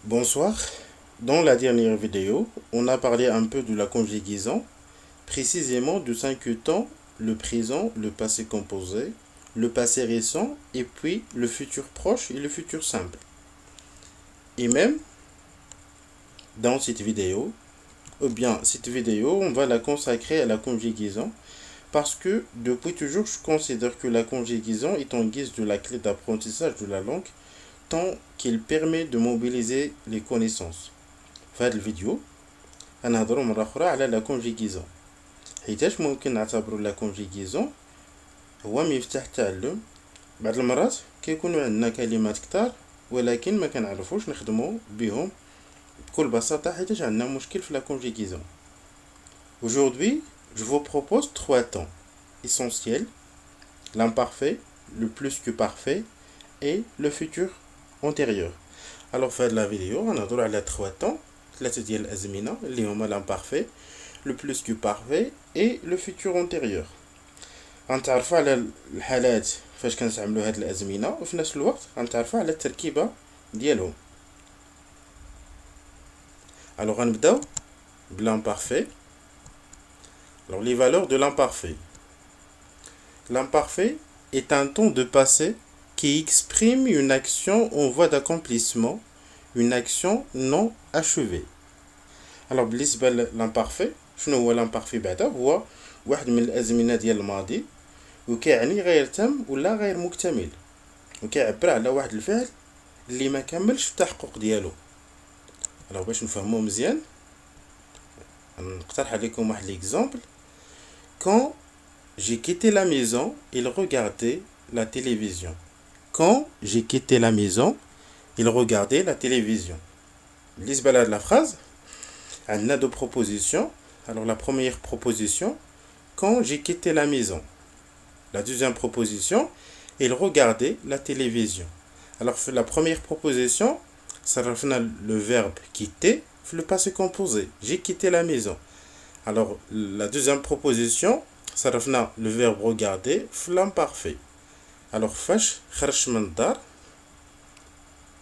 Bonsoir. Dans la dernière vidéo, on a parlé un peu de la conjugaison, précisément de 5 temps, le présent, le passé composé, le passé récent et puis le futur proche et le futur simple. Et même dans cette vidéo, on va la consacrer à la conjugaison parce que depuis toujours, je considère que la conjugaison est en guise de la clé d'apprentissage de la langue tant qu'il permet de mobiliser les connaissances. في هذه الفيديو غنهضروا مرة أخرى على لا كونجيغيزون حيتاش ممكن نعتبروا لا كونجيغيزون هو مفتاح التعلم. بعض المرات كيكونوا عندنا كلمات كتار ولكن ما كنعرفوش نخدموا بهم بكل بساطة حيتاش عندنا مشكل في لا كونجيغيزون. Aujourd'hui, je vous propose 3 temps essentiels: l'imparfait, le plus que parfait et le futur antérieur. Alors في هذه la vidéo غنهضروا على 3 temps ثلاثة ديال الأزمنة اللي هما l'imparfait, le plus que parfait et le futur antérieur. غنتعرفوا على الحالات فاش كنستعملوا هاد الأزمنة وفي نفس الوقت غنتعرفوا على التركيبة ديالهم. Alors غنبداو بالimparfait. Alors les valeurs de l'imparfait. L'imparfait est un temps de passé qui exprime une action en voie d'accomplissement, une action non achevée. Alors بالنسبة للامبارفي شنو هو الامبارفي بعدا؟ هو واحد من الازمنه ديال الماضي وكيعني غير تام ولا غير مكتمل وكيعبر على واحد الفعل اللي ما كملش في التحقق ديالو. alors باش نفهمو مزيان نقترح عليكم واحد ليكزامبل. quand j'ai quitté la maison il regardait la télévision. quand j'ai quitté la maison il regardait la télévision. بالنسبة لهاد la phrase on a deux propositions. Alors la première proposition, quand j'ai quitté la maison. La deuxième proposition, il regardait la télévision. Alors la première proposition, ça refait le verbe quitter, le passé composé. J'ai quitté la maison. Alors la deuxième proposition, ça refait le verbe regarder, l'imparfait. Alors فاش خرج من الدار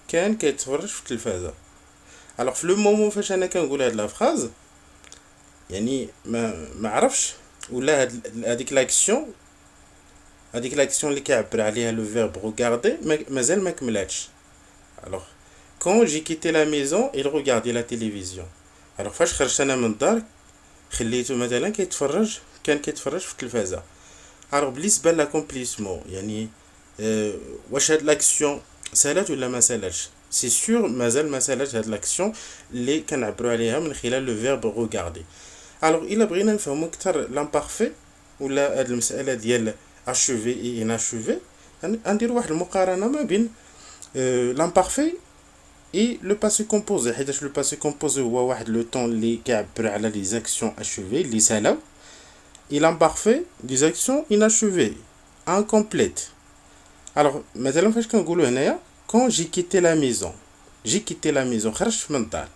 كان كيتفرج في التلفازة. alors في لو مومون فاش انا كنقول هاد لا فراز يعني ما عرفش ولا هذيك لاكسيون اللي كيعبر عليها لو فيرب regarder مازال ما كملاتش. alors quand j'ai quitté la maison il regardait la télévision. alors فاش خرجت انا من الدار خليته مثلا كان كيتفرج في التلفازة. alors بالنسبه لاكومبليسمون يعني واش هاد لاكسيون سالات ولا ما سالاتش؟ سي سور مازال ما سالاتش هاد لاكسيون اللي كنعبروا عليها من خلال لو فيرب regarder. alors الا بغينا نفهموا اكثر l'imparfait ولا هاد المساله ديال achevé et inachevé غنديروا واحد المقارنه ما بين l'imparfait et le passé composé حيتاش لو passé composé هو واحد لو طون اللي كيعبر على لي زاكسيون achevées اللي سالاو et l'imparfait des actions inachevées incomplètes. alors مثلا فاش كنقولوا هنايا quand j'ai quitté la maison خرجت من الدار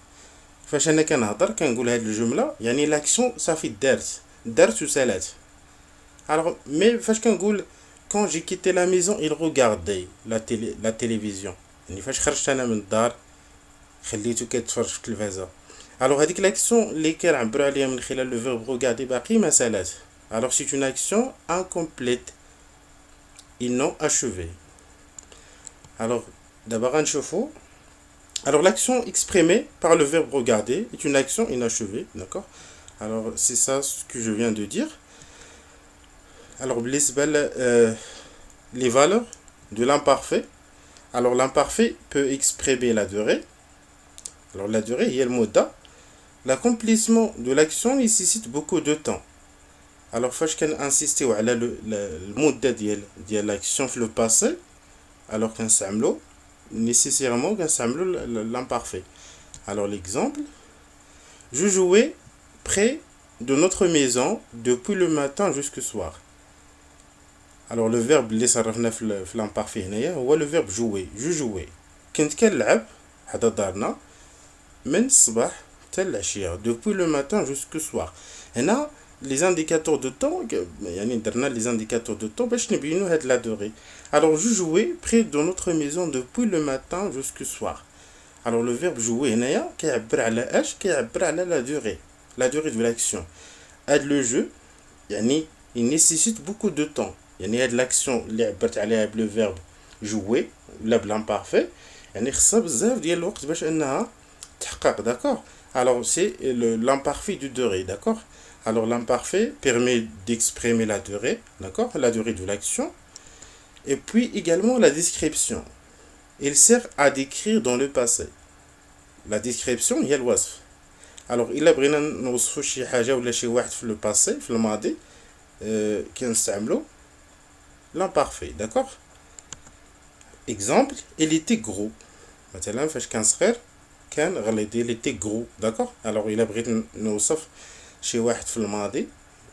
فاش انا كنهضر كنقول هاد الجمله يعني لاكسيون صافي دارت وسالات. alors mais فاش كنقول quand j'ai quitté la maison il regardait la télévision يعني فاش خرجت انا من الدار خليته كيتفرج في التلفازه. alors هذيك لاكسيون اللي كنعبروا عليها من خلال لو فيرب regarder باقي ما سالات. alors c'est une action incomplète et non achevée. alors d'abord غنشوفوا. alors l'action exprimée par le verbe regarder est une action inachevée, d'accord? alors c'est ça ce que je viens de dire. alors les valeurs de l'imparfait. alors l'imparfait peut exprimer la durée. alors la durée هي المدة. l'accomplissement de l'action nécessite beaucoup de temps. alors فاش كنانسيستيو على المدة ديال l'action في le passé alors كنستعملو nécessairement l'imparfait. alors l'exemple: je jouais près de notre maison depuis le matin jusqu'au soir. alors le verbe اللي صرفنا في l'imparfait هنايا هو le verbe jouer. je jouais كنت كنلعب حدا دارنا من الصباح حتى العشية depuis le matin jusqu'au soir. هنا les indicateurs de temps يعني درنا les indicateurs de temps باش نبينوا هاد la durée. alors je jouais près de notre maison depuis le matin jusqu'au soir. Alors le verbe jouer هنايا كيعبر على اش كيعبر على la durée de l'action. هاد le jeu يعني il nécessite beaucoup de temps. يعني هاد l'action اللي عبرت عليها بلو verbe jouer ولا بالامبارفي يعني خصها بزاف ديال الوقت باش انها تحقق. d'accord. Alors c'est l'imparfait du durée. d'accord. Alors l'imparfait permet d'exprimer la durée, d'accord, la durée de l'action, et puis également la description. Il sert à décrire dans le passé. La description هي الوصف. Alors إلا بغينا نوصفو شي حاجة ولا شي واحد في le passé في الماضي كنستعملو l'imparfait. d'accord. Exemple, il était gros. مثلا فاش كان صغير كان غليظ. il était gros. d'accord. Alors إلا بغيت نوصف شي واحد في الماضي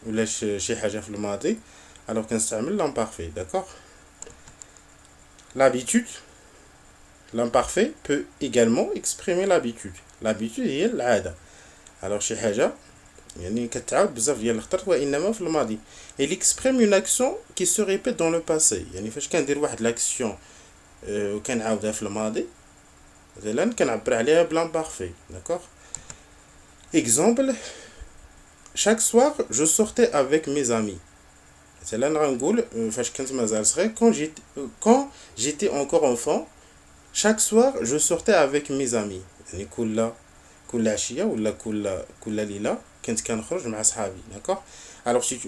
ولا شي حاجة في الماضي alors كنستعمل l'imparfait. d'accord. L'habitude. L'imparfait peut également exprimer l'habitude. L'habitude هي العادة. alors شي حاجة يعني كتعاود بزاف ديال الخطر وإنما في الماضي. Il exprime une action qui se répète dans le passé. يعني فاش كندير واحد l'action وكنعاودها في الماضي مثلا كنعبر عليها بالامبارفي. d'accord. Exemple, chaque soir je sortais avec mes amis. مثلا غنقول فاش كنت مازال صغير quand j'étais encore enfant chaque soir je sortais avec mes amis. يعني كل عشية ولا كل ليلة كنت كنخرج مع صحابي. d'accord. alors si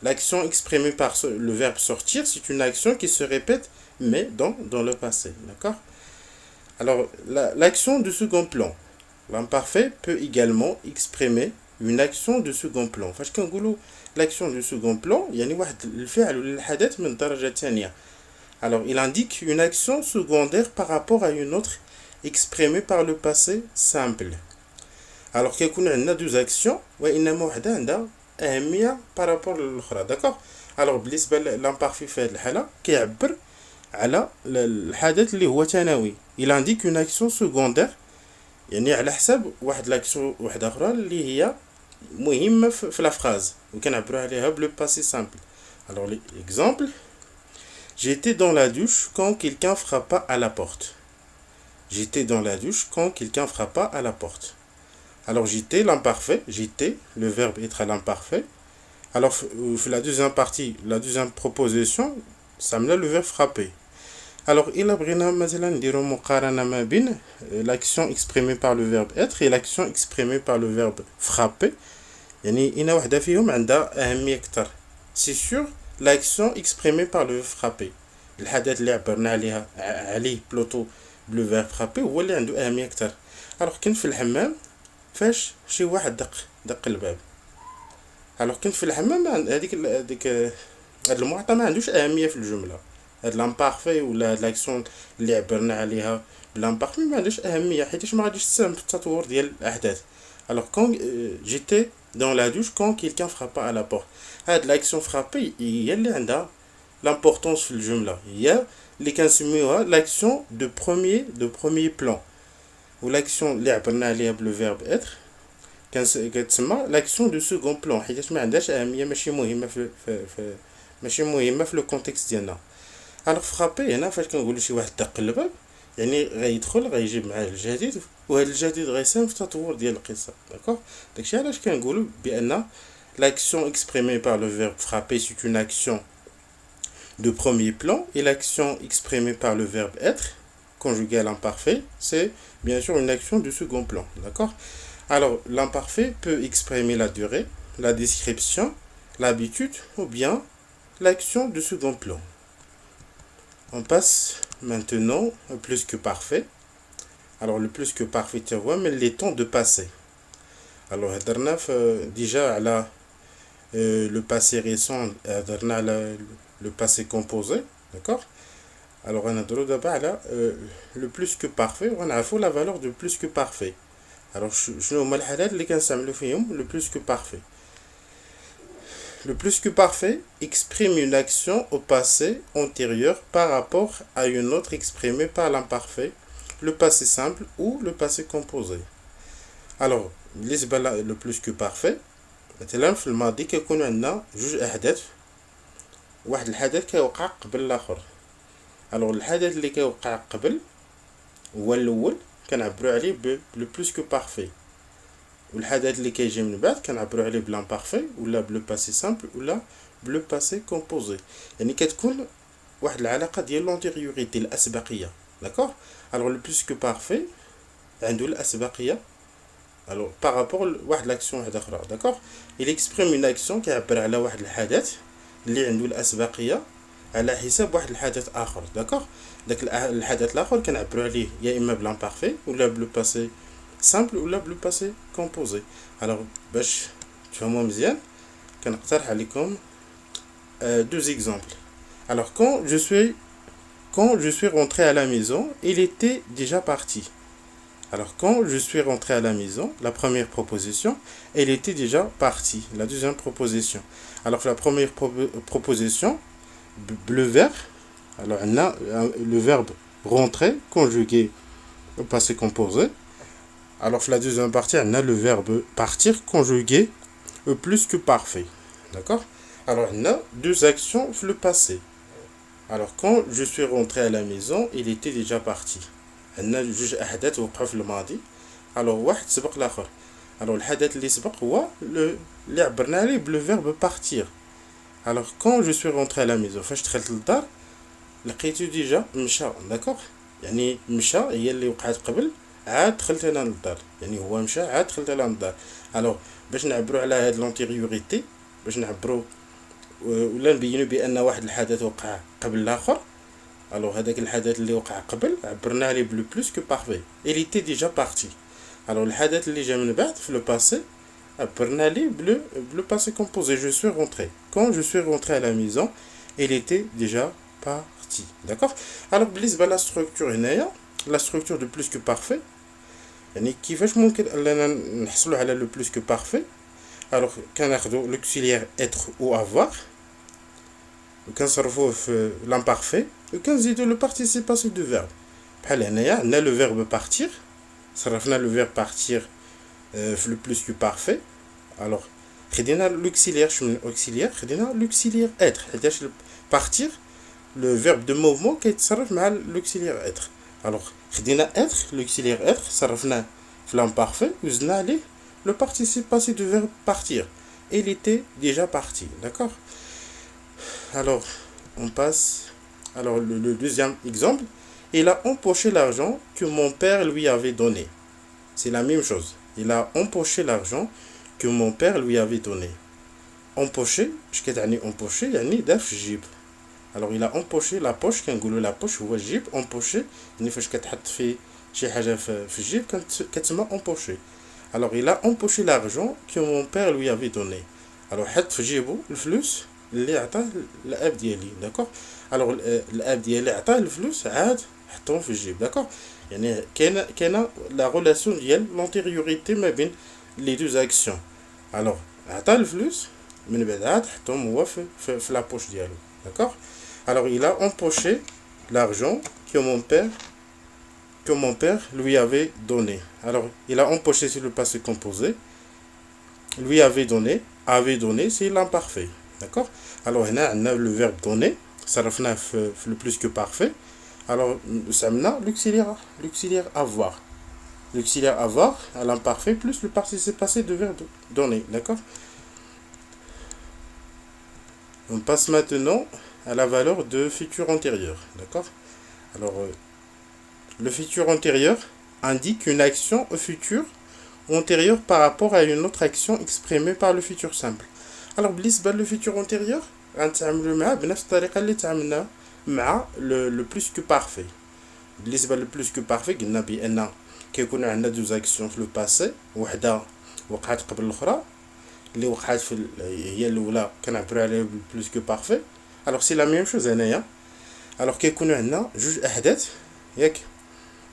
l'action exprimée par le verbe sortir c'est une action qui se répète mais dans le passé. d'accord. alors l'action de second plan. L'imparfait peut également exprimer une action de second plan. فاش كنقولوا l'action du second plan يعني واحد الفعل ولا الحدث من الدرجة الثانية. alors il indique une action secondaire par rapport à une autre exprimée par le passé simple. alors كيكون عندنا deux actions وإنما وحدة عندها أهمية par rapport للأخرى. d'accord. alors بالنسبة للامبارفي في هذه الحالة كيعبر على الحدث اللي هو ثانوي. il indique une action secondaire يعني على حساب واحد لاكسيون واحدة أخرى اللي هي مهمة في لا فراز وكنعبروا عليها بلو باسي سامبل. alors l'exemple, j'étais dans la douche quand quelqu'un frappa à la porte. J'étais dans la douche quand quelqu'un frappa à la porte. alors j'étais l'imparfait, j'étais le verbe être à l'imparfait. alors la deuxième partie, la deuxième proposition سامنا le verbe frapper. alors إلا بغينا مثلا نديرو مقارنة ما بين l'action exprimée par le verbe être et l'action exprimée par le verbe frapper يعني إنا وحدة فيهم عندها أهمية أكثر. c'est sûr l'action exprimée par le verbe frapper الحدث اللي عبرنا عليه بلوتو بلو verbe frapper هو اللي عنده أهمية أكثر. alors كنت في الحمام فاش شي واحد دق الباب. alors كنت في الحمام هذيك هاد المعطى ما عندوش أهمية في الجملة. هاد l'imparfait ولا هاد l'action اللي عبرنا عليها بالامبارفي ما عندوش أهمية حيتاش ما غاديش تساهم في التطور ديال الأحداث. alors quand j'étais dans la douche quand quelqu'un frappa à la porte هاد l'action frapper هي اللي عندها l'importance في الجملة هي اللي كنسميوها l'action de premier plan و l'action اللي عبرنا عليها بالو verbe être كتسمى l'action de second plan حيتاش ما عندهاش أهمية ماشي مهمة في لو كونتكست ديالنا. alors frapper هنا فاش كنقولوا شي واحد دق الباب يعني غيدخل غيجيب معاه الجديد وهذا الجديد غيساهم في التطور ديال القصة. d'accord. داكشي علاش كنقولوا بأن l'action exprimée par le verbe frapper c'est une action de premier plan et l'action exprimée par le verbe être conjugué à l'imparfait c'est bien sûr une action de second plan. d'accord. alors l'imparfait peut exprimer la durée, la description, l'habitude ou bien l'action de second plan. On passe maintenant au plus que parfait. alors le plus que parfait tu vois mais les temps de passé. alors هضرنا déjà على le passé récent هضرنا على le passé composé. d'accord. alors غنهضروا دابا على le plus que parfait وغنعرفوا la valeur de plus que parfait. alors شنو هما الحالات اللي كنستعملوا فيهم le plus que parfait. Le plus que parfait exprime une action au passé antérieur par rapport à une autre exprimée par l'imparfait, le passé simple ou le passé composé. alors بالنسبة le plus que parfait مثلا في الماضي كيكون عندنا جوج أحداث واحد الحدث كيوقع قبل الآخر. alors الحدث اللي كيوقع قبل هو الأول كنعبروا عليه le plus que parfait. والحدث اللي كيجي من بعد كنعبروا عليه بالامبارفي ولا بلو باسي سامبل ولا بلو باسي كومبوزي. يعني كتكون واحد العلاقه ديال لونتيريوريتي الاسبقيه. داكوغ. الوغ لو بلوس كو بارفي عنده الاسبقيه الوغ بارابور لواحد لاكسيون واحده اخرى. داكوغ. il exprime une action كيعبر على واحد الحدث اللي عنده الاسبقيه على حساب واحد الحدث اخر. داكوغ. داك الحدث الاخر كنعبروا عليه يا اما بالامبارفي ولا بلو باسي simple ou le passé composé. Alors باش تفهموا مزيان كنقترح عليكم deux exemples. Alors quand je suis rentré à la maison, il était déjà parti. Alors quand je suis rentré à la maison, la première proposition, elle était déjà partie. La deuxième proposition. Alors la première proposition, le verbe, alors on a le verbe rentrer conjugué au passé composé. Alors, la deuxième partie, on a le verbe partir conjugué au plus que parfait. D'accord? Alors, on a deux actions le passé. Alors, quand je suis rentré à la maison, il était déjà parti. On a جوج أحداث وقعوا في الماضي. Alors, واحد سبق الآخر. Alors, الحدث اللي سبق هو اللي عبرنا عليه بالverbe partir. Alors, quand je suis rentré à la maison, فاش دخلت للدار لقيته ديجا مشى. داكوغ؟ يعني مشى هي اللي وقعت قبل عاد دخلت انا للدار. يعني هو مشى عاد دخلت انا للدار. الوغ باش نعبروا على هاد لونتيريوريتي باش نعبروا ولا نبينوا بان واحد الحدث وقع قبل الاخر. الوغ هذاك الحدث اللي وقع قبل عبرنا عليه بلو بلوس كو بارفي. il était déjà parti. الوغ الحدث اللي جا من بعد في لو باسي عبرنا عليه بلو باسي كومبوزي. je suis rentré. quand je suis rentré à la maison il était déjà parti. d'accord. الوغ بالنسبه للستركتور هنايا la structure de plus que parfait. يعني كيفاش ممكن اننا نحصلوا على لو بلوس كو بارفي. الوغ كناخذوا لوكسيليير être ou avoir وكنصرفوه في l'imparfait وكنزيدوا لو participe passé du verbe. بحال هنايا عندنا لو verbe partir صرفنا لو verbe partir في لو بلوس كو بارفي. الوغ خدينا لوكسيليير. شنو لوكسيليير؟ خدينا لوكسيليير être حيتاش partir لو verbe de mouvement كيتصرف مع لوكسيليير être. Alors, خدينا être, l'auxiliaire être, صرفناه في l'imparfait, وزدنا عليه le participe passé du verbe partir. Il était déjà parti, d'accord? Alors, on passe. Alors, le deuxième exemple, il a empoché l'argent que mon père lui avait donné. C'est la même chose. Il a empoché l'argent que mon père lui avait donné. Empoché, اش كتعني empoché يعني دار في الجيب. Alors il a empoché la poche. كنقولوا la poche هو الجيب. empoché يعني فاش كتحط في شي حاجه في الجيب كتسمى empoché. Alors il a empoché l'argent que mon père lui avait donné. Alors حط في جيبو الفلوس اللي عطاه الاب ديالي. داكوغ. alors الاب ديالي عطاه الفلوس عاد حطهم في الجيب. داكوغ. يعني كاينه لا ريلاسيون ديال لونتيريوريتي ما بين لي دوز اكسيون. alors عطاه الفلوس من بعد عاد حطهم هو في لا بوش ديالو. داكوغ. Alors il a empoché l'argent que mon père lui avait donné. Alors il a empoché sur le passé composé. Lui avait donné c'est l'imparfait. D'accord. Alors on a le verbe donner. Ça refait le plus que parfait. Alors ça mena l'auxiliaire avoir. L'auxiliaire avoir à l'imparfait plus le participe passé de verbe donner. D'accord. On passe maintenant à la valeur de futur antérieur. D'accord. Alors le futur antérieur indique une action au futur antérieur par rapport à une autre action exprimée par le futur simple. Alors بالنسبه le futur antérieur غنتعاملوا معاه بنفس الطريقه اللي تعاملنا مع le plus que parfait. بالنسبه le plus que parfait قلنا بان كيكون عندنا دوز اكسيون في لو باسي وحده وقعت قبل الاخرى اللي وقعت في هي الاولى كنعبروا عليها بلوس كو بارفي. alors c'est la même chose هنايا. alors كيكونوا عندنا جوج احداث ياك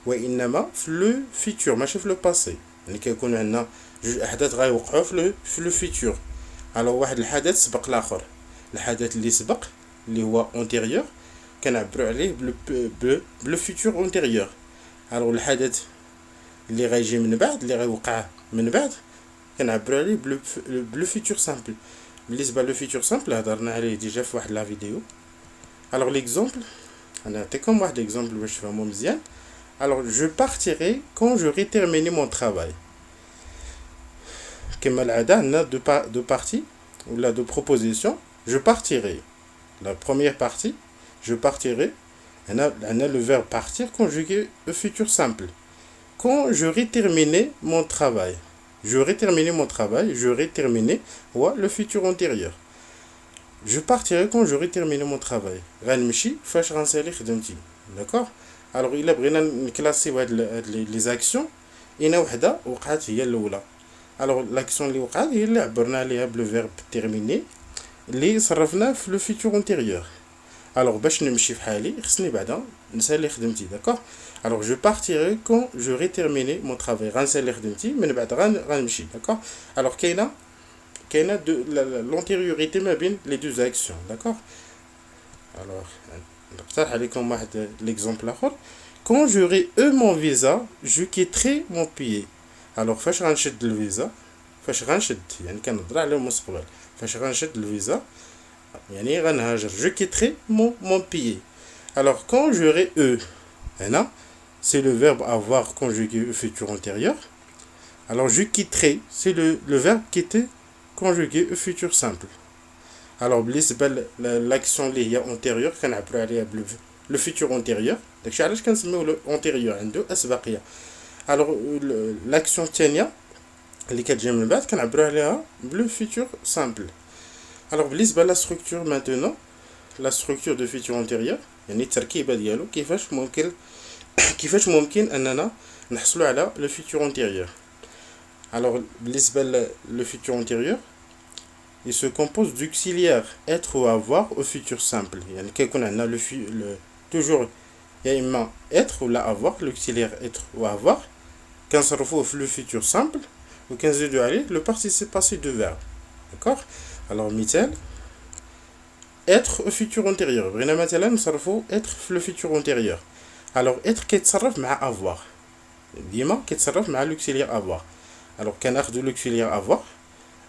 وانما في لو فيتور ماشي في لو باسي. يعني كيكونوا عندنا جوج احداث غيوقعوا في لو فيتور. alors واحد الحدث سبق الاخر. الحدث اللي سبق اللي هو انتيريور كنعبروا عليه بلو فيتور انتيريور. alors الحدث اللي غيجي من بعد اللي غيوقع من بعد كنعبروا عليه بلو فيتور سامبل. بالنسبه لو فيتور سامبل هضرنا عليه ديجا في واحد لا فيديو. alors l'exemple انا نعطيكم واحد اكزامبل باش تفهموا مزيان. Alors, je partirai quand j'aurai terminé mon travail. Comme العادة, on a deux parties, ou là deux propositions. Je partirai. La première partie, je partirai. On a le verbe partir conjugué au futur simple. Quand j'aurai terminé mon travail. J'aurai terminé mon travail, j'aurai terminé, ou le futur antérieur. Je partirai quand j'aurai terminé mon travail. غنمشي فاش غنسالي خدمتي. D'accord? Alors, il a بغينا نكلاسيو هاد les actions. إنا وحدة وقعت هي الأولى. Alors, l'action اللي وقعت هي اللي عبرنا عليها بالفيرب terminer اللي صرفناه في لو futur antérieur. Alors, باش نمشي في حالي خصني بعدا نسالي خدمتي. D'accord? Alors, je partirai quand j'aurai terminé mon travail. غنسالي خدمتي من بعد غنمشي. D'accord? Alors, كاينة l'antériorité ما بين les deux actions. D'accord? Alors, نقترح عليكم واحد l'exemple آخر. Quand j'aurai eu mon visa, je quitterai mon pays. Alors, فاش غنشد الفيزا فاش غنشد يعني كنهضر على المستقبل فاش غنشد الفيزا يعني غنهاجر je quitterai mon pays. Alors, quand j'aurai eu هنا c'est le verbe avoir conjugué au futur antérieur. Alors, je quitterai c'est le verbe quitter conjugué au futur simple. Alors, بالنسبة l'action اللي هي antérieure كنعبروا عليها le futur antérieur. داكشي علاش كنسميو antérieur عنده أسبقية. Alors, l'action الثانية اللي كتجي من بعد كنعبروا عليها le futur simple. Alors, بالنسبة la structure maintenant, la structure de futur antérieur يعني التركيبة ديالو كيفاش ممكن أننا نحصلوا على le futur antérieur. Alors, بالنسبة le futur antérieur, il se compose d'auxiliaires être ou avoir au futur simple. يعني كيكون عندنا toujours يا إما être ou la avoir, l'auxiliaire être ou avoir كنصرفوه في le futur simple وكنزيدو عليه le participe passé de verbe. D'accord? Alors, مثال être au futur antérieur. بغينا مثلا نصرفو être في le futur antérieur. Alors, être كيتصرف مع avoir. ديما كيتصرف مع l'auxiliaire avoir. Alors, كناخدو l'auxiliaire avoir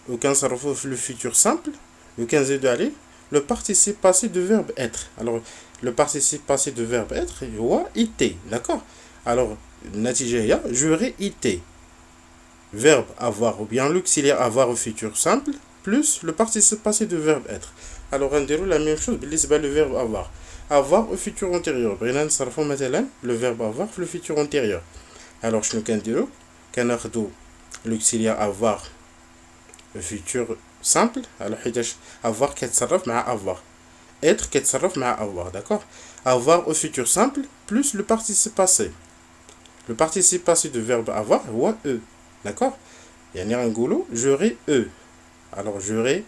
وكنصرفوه في le futur simple وكنزيدو عليه le participe passé de verbe être. Alors, le participe passé de verbe être هو été. D'accord? Alors, النتيجة هي j'aurais été. Verbe avoir ou bien l'auxiliaire avoir au futur simple plus le participe passé de verbe être. Alors, on déroule la même chose بالنسبة le verbe avoir. Avoir au futur antérieur. بغينا نصرفو مثلا le verbe avoir في le futur antérieur. Alors, شنو كنديرو؟ كناخدو l'auxiliaire avoir au futur simple. Alors, حيتاش avoir كيتصرف مع avoir. Être كيتصرف مع avoir. D'accord? Avoir au futur simple plus le participe passé. Le participe passé de verbe avoir هو eux. D'accord? يعني غنقولو j'aurai eu. Alors, j'aurai